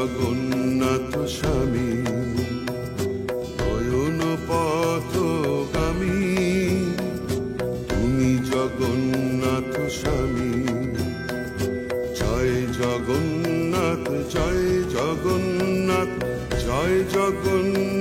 জগন্নাথ স্বামী, নয়ন পথগামী। তুমি জগন্নাথ স্বামী, জয় জগন্নাথ, জয় জগন্নাথ, জয় জগন্নাথ।